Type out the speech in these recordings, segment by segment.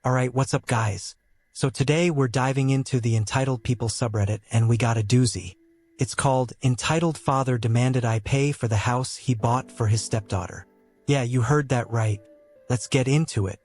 Alright, what's up guys? So today we're diving into the Entitled People subreddit and we got a doozy. It's called Entitled Father Demanded I Pay for the House He Bought for His Stepdaughter. Yeah, you heard that right. Let's get into it.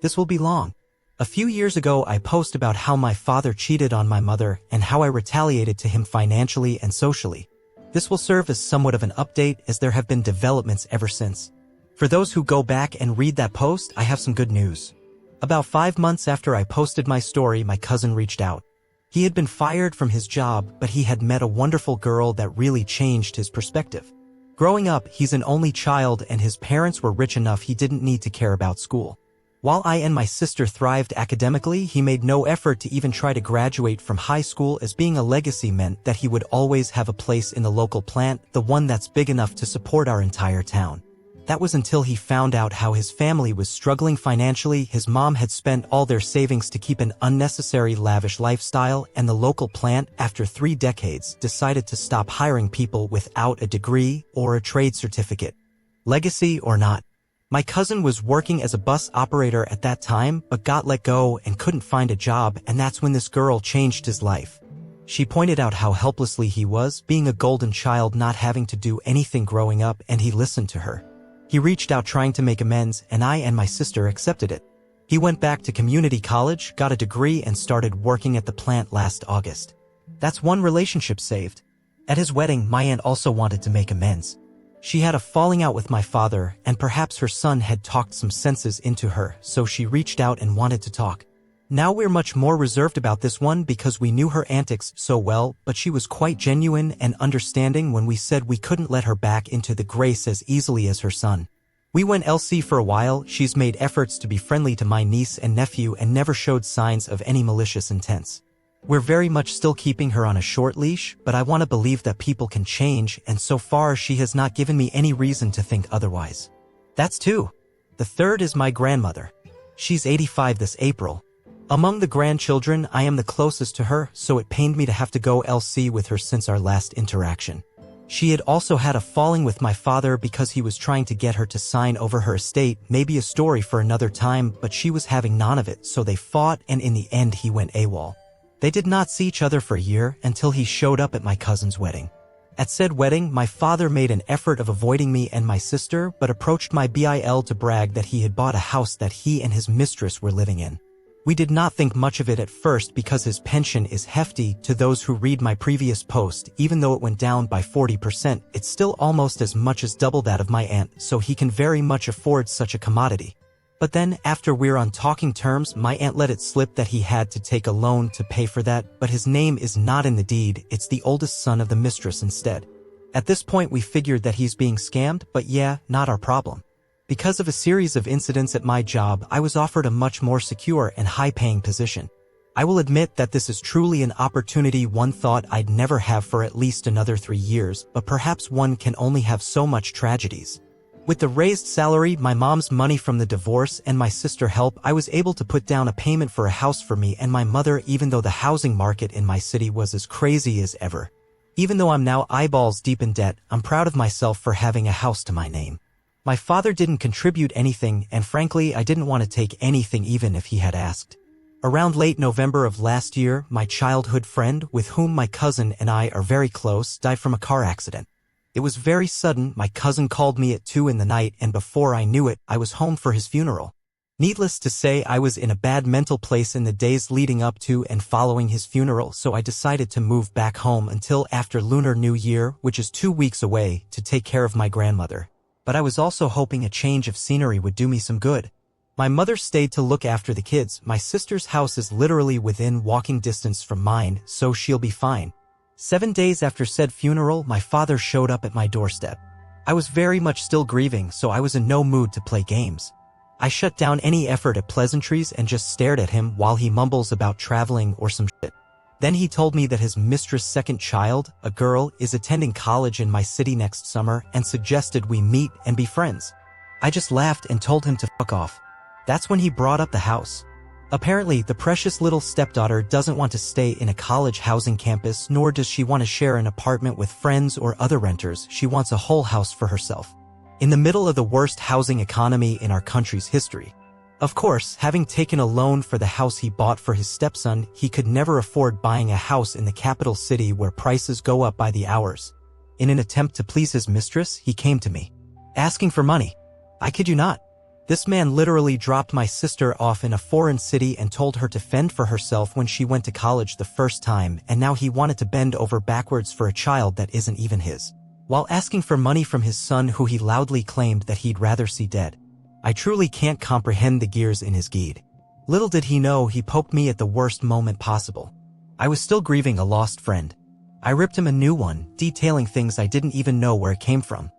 This will be long. A few years ago I posted about how my father cheated on my mother and how I retaliated to him financially and socially. This will serve as somewhat of an update as there have been developments ever since. For those who go back and read that post, I have some good news. About 5 months after I posted my story, my cousin reached out. He had been fired from his job, but he had met a wonderful girl that really changed his perspective. Growing up, he's an only child and his parents were rich enough he didn't need to care about school. While I and my sister thrived academically, he made no effort to even try to graduate from high school, as being a legacy meant that he would always have a place in the local plant, the one that's big enough to support our entire town. That was until he found out how his family was struggling financially. His mom had spent all their savings to keep an unnecessary lavish lifestyle, and the local plant, after 3 decades, decided to stop hiring people without a degree or a trade certificate. Legacy or not. My cousin was working as a bus operator at that time, but got let go and couldn't find a job, and that's when this girl changed his life. She pointed out how helplessly he was, being a golden child, not having to do anything growing up, and he listened to her. He reached out trying to make amends, and I and my sister accepted it. He went back to community college, got a degree, and started working at the plant last August. That's one relationship saved. At his wedding, my aunt also wanted to make amends. She had a falling out with my father, and perhaps her son had talked some senses into her, so she reached out and wanted to talk. Now we're much more reserved about this one because we knew her antics so well, but she was quite genuine and understanding when we said we couldn't let her back into the grace as easily as her son. We went LC for a while. She's made efforts to be friendly to my niece and nephew and never showed signs of any malicious intents. We're very much still keeping her on a short leash, but I want to believe that people can change, and so far she has not given me any reason to think otherwise. That's 2. The third is my grandmother. She's 85 this April. Among the grandchildren, I am the closest to her, so it pained me to have to go LC with her since our last interaction. She had also had a falling with my father because he was trying to get her to sign over her estate, maybe a story for another time, but she was having none of it, so they fought, and in the end he went AWOL. They did not see each other for a year until he showed up at my cousin's wedding. At said wedding, my father made an effort of avoiding me and my sister, but approached my BIL to brag that he had bought a house that he and his mistress were living in. We did not think much of it at first because his pension is hefty. To those who read my previous post, even though it went down by 40%, it's still almost as much as double that of my aunt, so he can very much afford such a commodity. But then, after we're on talking terms, my aunt let it slip that he had to take a loan to pay for that, but his name is not in the deed, it's the oldest son of the mistress instead. At this point we figured that he's being scammed, but yeah, not our problem. Because of a series of incidents at my job, I was offered a much more secure and high-paying position. I will admit that this is truly an opportunity one thought I'd never have for at least another 3 years, but perhaps one can only have so much tragedies. With the raised salary, my mom's money from the divorce, and my sister's help, I was able to put down a payment for a house for me and my mother, even though the housing market in my city was as crazy as ever. Even though I'm now eyeballs deep in debt, I'm proud of myself for having a house to my name. My father didn't contribute anything, and frankly, I didn't want to take anything even if he had asked. Around late November of last year, my childhood friend, with whom my cousin and I are very close, died from a car accident. It was very sudden. My cousin called me at 2 in the night, and before I knew it, I was home for his funeral. Needless to say, I was in a bad mental place in the days leading up to and following his funeral, so I decided to move back home until after Lunar New Year, which is 2 weeks away, to take care of my grandmother. But I was also hoping a change of scenery would do me some good. My mother stayed to look after the kids. My sister's house is literally within walking distance from mine, so she'll be fine. 7 days after said funeral, my father showed up at my doorstep. I was very much still grieving, so I was in no mood to play games. I shut down any effort at pleasantries and just stared at him while he mumbles about traveling or some shit. Then he told me that his mistress' second child, a girl, is attending college in my city next summer and suggested we meet and be friends. I just laughed and told him to fuck off. That's when he brought up the house. Apparently, the precious little stepdaughter doesn't want to stay in a college housing campus, nor does she want to share an apartment with friends or other renters. She wants a whole house for herself. In the middle of the worst housing economy in our country's history. Of course, having taken a loan for the house he bought for his stepson, he could never afford buying a house in the capital city where prices go up by the hours. In an attempt to please his mistress, he came to me, asking for money. I kid you not. This man literally dropped my sister off in a foreign city and told her to fend for herself when she went to college the first time, and now he wanted to bend over backwards for a child that isn't even his, while asking for money from his son who he loudly claimed that he'd rather see dead. I truly can't comprehend the gears in his geed. Little did he know he poked me at the worst moment possible. I was still grieving a lost friend. I ripped him a new one, detailing things I didn't even know where it came from.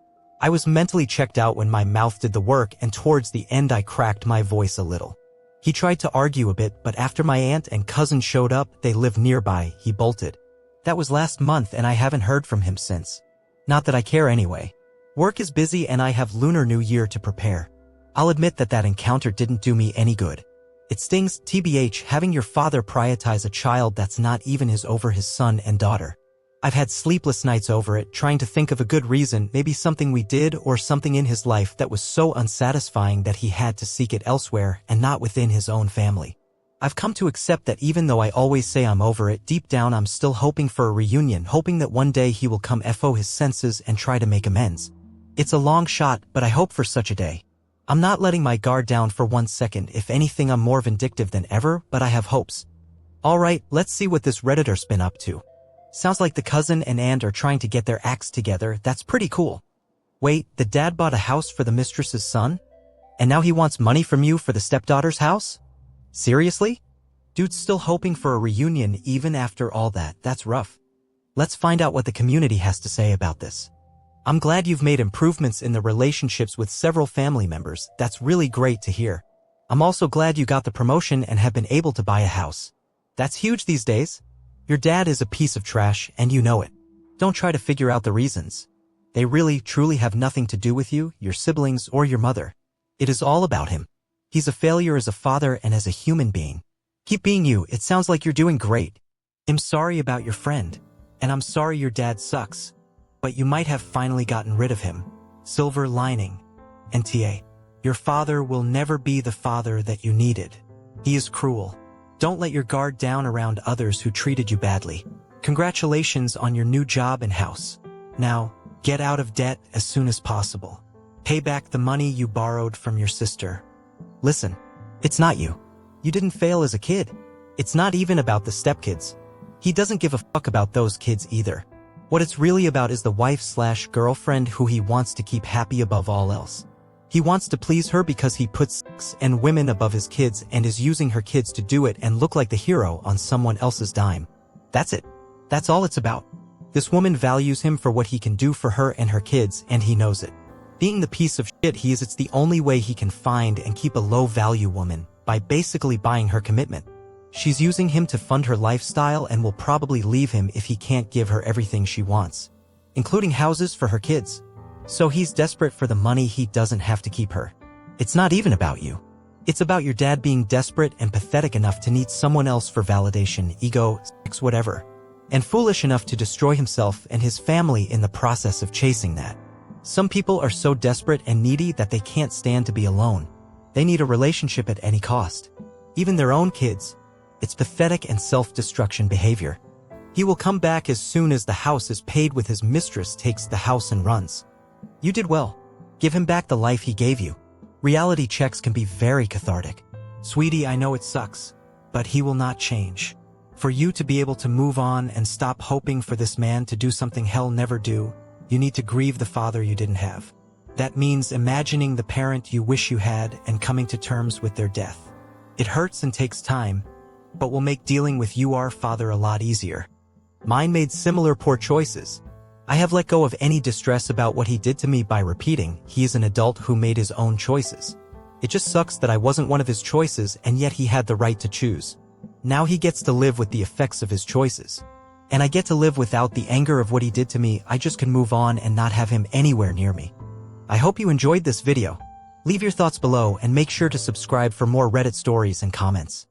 I was mentally checked out when my mouth did the work, and towards the end I cracked my voice a little. He tried to argue a bit, but after my aunt and cousin showed up, they lived nearby, he bolted. That was last month and I haven't heard from him since. Not that I care anyway. Work is busy and I have Lunar New Year to prepare. I'll admit that encounter didn't do me any good. It stings, TBH, having your father prioritize a child that's not even his over his son and daughter. I've had sleepless nights over it, trying to think of a good reason, maybe something we did or something in his life that was so unsatisfying that he had to seek it elsewhere and not within his own family. I've come to accept that even though I always say I'm over it, deep down I'm still hoping for a reunion, hoping that one day he will come FO his senses and try to make amends. It's a long shot, but I hope for such a day. I'm not letting my guard down for 1 second. If anything, I'm more vindictive than ever, but I have hopes. Alright, let's see what this Redditor's been up to. Sounds like the cousin and aunt are trying to get their acts together. That's pretty cool. Wait, the dad bought a house for the mistress's son? And now he wants money from you for the stepdaughter's house? Seriously? Dude's still hoping for a reunion even after all that. That's rough. Let's find out what the community has to say about this. I'm glad you've made improvements in the relationships with several family members. That's really great to hear. I'm also glad you got the promotion and have been able to buy a house. That's huge these days. Your dad is a piece of trash and you know it. Don't try to figure out the reasons. They really, truly have nothing to do with you, your siblings, or your mother. It is all about him. He's a failure as a father and as a human being. Keep being you. It sounds like you're doing great. I'm sorry about your friend. And I'm sorry your dad sucks. But you might have finally gotten rid of him. Silver lining. NTA. Your father will never be the father that you needed. He is cruel. Don't let your guard down around others who treated you badly. Congratulations on your new job and house. Now, get out of debt as soon as possible. Pay back the money you borrowed from your sister. Listen, it's not you. You didn't fail as a kid. It's not even about the stepkids. He doesn't give a fuck about those kids either. What it's really about is the wife/girlfriend who he wants to keep happy above all else. He wants to please her because he puts sex and women above his kids and is using her kids to do it and look like the hero on someone else's dime. That's it. That's all it's about. This woman values him for what he can do for her and her kids, and he knows it. Being the piece of shit he is, it's the only way he can find and keep a low-value woman, by basically buying her commitment. She's using him to fund her lifestyle and will probably leave him if he can't give her everything she wants, including houses for her kids. So he's desperate for the money. He doesn't have to keep her. It's not even about you. It's about your dad being desperate and pathetic enough to need someone else for validation, ego, sex, whatever, and foolish enough to destroy himself and his family in the process of chasing that. Some people are so desperate and needy that they can't stand to be alone. They need a relationship at any cost. Even their own kids. It's pathetic and self-destruction behavior. He will come back as soon as the house is paid with his mistress takes the house and runs. You did well. Give him back the life he gave you. Reality checks can be very cathartic. Sweetie, I know it sucks, but he will not change. For you to be able to move on and stop hoping for this man to do something he'll never do, you need to grieve the father you didn't have. That means imagining the parent you wish you had and coming to terms with their death. It hurts and takes time, but will make dealing with your father a lot easier. Mine made similar poor choices. I have let go of any distress about what he did to me by repeating, he is an adult who made his own choices. It just sucks that I wasn't one of his choices and yet he had the right to choose. Now he gets to live with the effects of his choices. And I get to live without the anger of what he did to me. I just can move on and not have him anywhere near me. I hope you enjoyed this video. Leave your thoughts below and make sure to subscribe for more Reddit stories and comments.